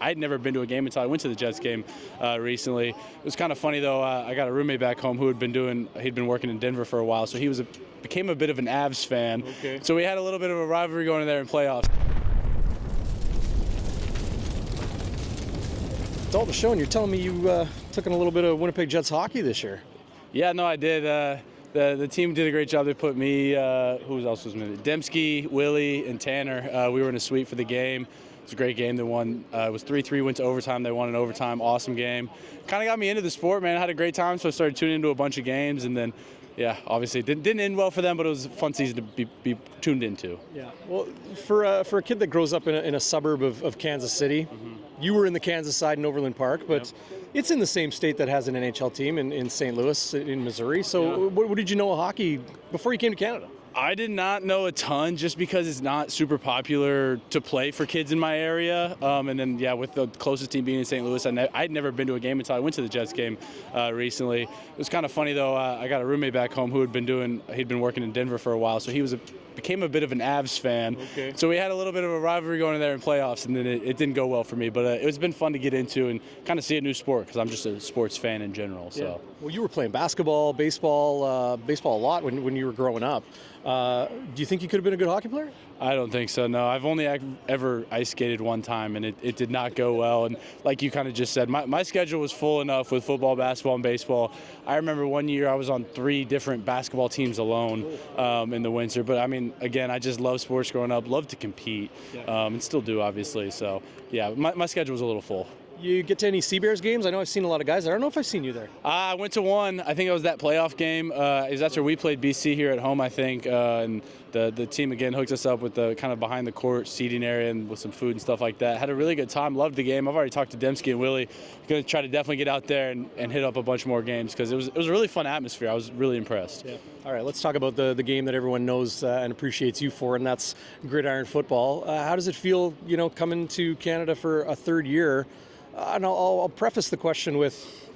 I'd never been to a game until I went to the Jets game recently. It was kind of funny though. I got a roommate back home who he'd been working in Denver for a while, so he became a bit of an Avs fan. Okay. So we had a little bit of a rivalry going in there in playoffs. Dalton Schoen, you're telling me you took in a little bit of Winnipeg Jets hockey this year. Yeah, no, I did. The team did a great job. They put me, who else was in it? Dembski, Willie, and Tanner. We were in a suite for the game. It was a great game. They won. It was 3-3, went to overtime. They won in overtime. Awesome game. Kind of got me into the sport, man. I had a great time, so I started tuning into a bunch of games. And then, yeah, obviously it didn't end well for them, but it was a fun season to be tuned into. Yeah. Well, for a kid that grows up in a suburb of Kansas City, you were in the Kansas side in Overland Park, but it's in the same state that has an NHL team in St. Louis, in Missouri. So what did you know of hockey before you came to Canada? I did not know a ton just because it's not super popular to play for kids in my area. And then, yeah, with the closest team being in St. Louis, I'd never been to a game until I went to the Jets game recently. It was kind of funny, though. I got a roommate back home who he'd been working in Denver for a while, so he became a bit of an Avs fan. Okay. So we had a little bit of a rivalry going in there in playoffs, and then it didn't go well for me. But it's been fun to get into and kind of see a new sport because I'm just a sports fan in general. So. Yeah. Well, you were playing basketball, baseball a lot when you were growing up. Do you think you could have been a good hockey player? I don't think so, no. I've only ever ice skated one time, and it did not go well. And like you kind of just said, my schedule was full enough with football, basketball, and baseball. I remember one year I was on 3 different basketball teams alone in the winter. But, I mean, again, I just love sports growing up, love to compete, and still do, obviously. So, yeah, my schedule was a little full. You get to any Sea-Bears games? I know I've seen a lot of guys. I don't know if I've seen you there. I went to one. I think it was that playoff game. It was after we played BC here at home, I think. And the team, again, hooked us up with the kind of behind-the-court seating area and with some food and stuff like that. Had a really good time. Loved the game. I've already talked to Dembski and Willie. Going to try to definitely get out there and hit up a bunch more games because it was a really fun atmosphere. I was really impressed. Yeah. All right, let's talk about the game that everyone knows and appreciates you for, and that's gridiron football. How does it feel, coming to Canada for a third year? And I'll preface the question with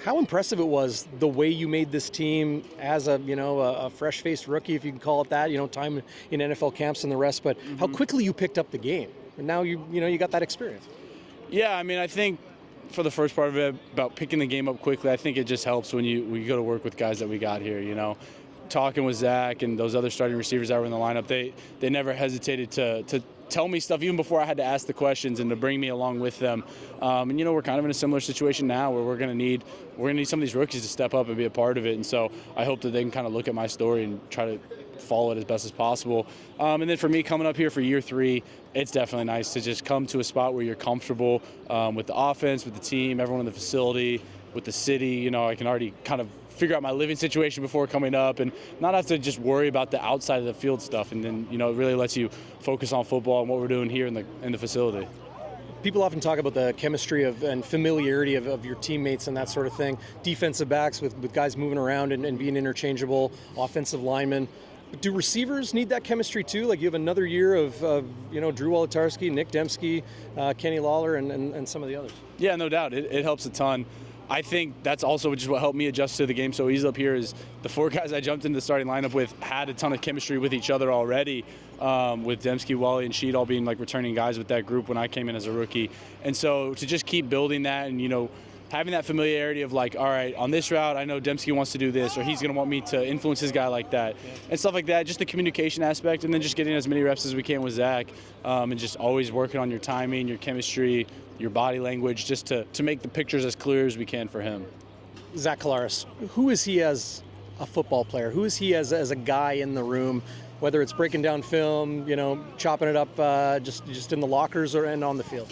how impressive it was the way you made this team as a fresh-faced rookie, if you can call it that. Time in NFL camps and the rest, but how quickly you picked up the game, and now you got that experience. Yeah, I mean, I think for the first part of it about picking the game up quickly, I think it just helps when you go to work with guys that we got here. Talking with Zach and those other starting receivers that were in the lineup, they never hesitated to tell me stuff even before I had to ask the questions and to bring me along with them. And we're kind of in a similar situation now where we're going to need some of these rookies to step up and be a part of it. And so I hope that they can kind of look at my story and try to follow it as best as possible. And then for me coming up here for year 3, it's definitely nice to just come to a spot where you're comfortable with the offense, with the team, everyone in the facility, with the city. I can already kind of figure out my living situation before coming up and not have to just worry about the outside of the field stuff. And then, it really lets you focus on football and what we're doing here in the facility. People often talk about the chemistry and familiarity of your teammates and that sort of thing. Defensive backs with guys moving around and being interchangeable, offensive linemen. But do receivers need that chemistry too? Like you have another year of Drew Wolodarski, Nick Dembski, Kenny Lawler, and some of the others. Yeah, no doubt. It helps a ton. I think that's also just what helped me adjust to the game so easily up here is the 4 guys I jumped into the starting lineup with had a ton of chemistry with each other already, with Dembski, Wally, and Sheed all being like returning guys with that group when I came in as a rookie. And so to just keep building that and, having that familiarity of like, all right, on this route, I know Dembski wants to do this or he's going to want me to influence his guy like that and stuff like that, just the communication aspect and then just getting as many reps as we can with Zach and just always working on your timing, your chemistry, your body language, just to make the pictures as clear as we can for him. Zach Collaros, who is he as a football player? Who is he as a guy in the room, whether it's breaking down film, chopping it up just in the lockers and on the field?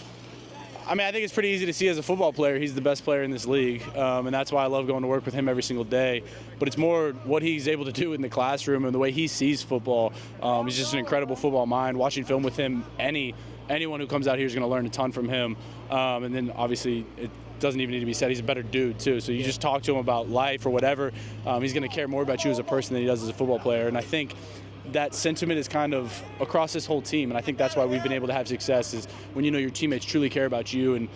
I mean, I think it's pretty easy to see as a football player, he's the best player in this league, and that's why I love going to work with him every single day. But it's more what he's able to do in the classroom and the way he sees football. He's just an incredible football mind. Watching film with him, anyone who comes out here is going to learn a ton from him. And then obviously it doesn't even need to be said, he's a better dude too. So you just talk to him about life or whatever, he's going to care more about you as a person than he does as a football player. And I think that sentiment is kind of across this whole team, and I think that's why we've been able to have success is when your teammates truly care about you, and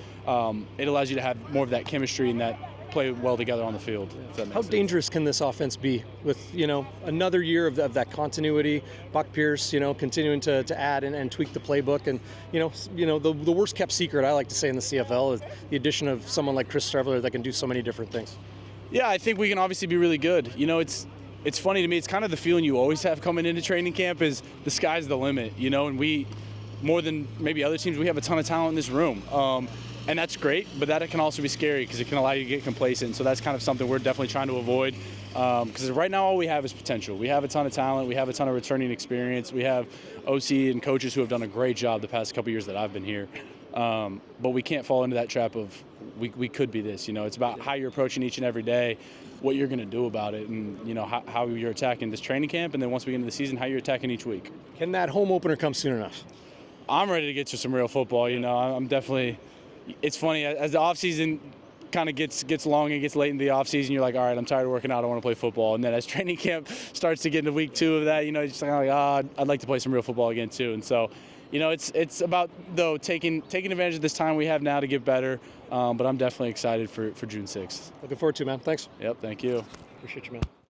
it allows you to have more of that chemistry and that play well together on the field. If that makes How sense. dangerous can this offense be with, another year of that continuity? Buck Pierce, continuing to add and tweak the playbook, and the worst kept secret, I like to say, in the CFL is the addition of someone like Chris Streveler that can do so many different things. Yeah, I think we can obviously be really good. It's funny to me. It's kind of the feeling you always have coming into training camp is the sky's the limit, and we, more than maybe other teams, we have a ton of talent in this room. And that's great, but that can also be scary because it can allow you to get complacent. So that's kind of something we're definitely trying to avoid, because right now all we have is potential. We have a ton of talent. We have a ton of returning experience. We have OC and coaches who have done a great job the past couple years that I've been here. But we can't fall into that trap of we could be this. It's about how you're approaching each and every day, what you're going to do about it, and how you're attacking this training camp, and then once we get into the season, how you're attacking each week. Can that home opener come soon enough? I'm ready to get to some real football. I'm definitely. It's funny as the offseason kind of gets long and gets late in the offseason. You're like, all right, I'm tired of working out. I want to play football. And then as training camp starts to get into week 2 of that, you're just kind of like, I'd like to play some real football again too. And so, it's about though taking advantage of this time we have now to get better. But I'm definitely excited for June 6th. Looking forward to it, man. Thanks. Yep. Thank you. Appreciate you, man.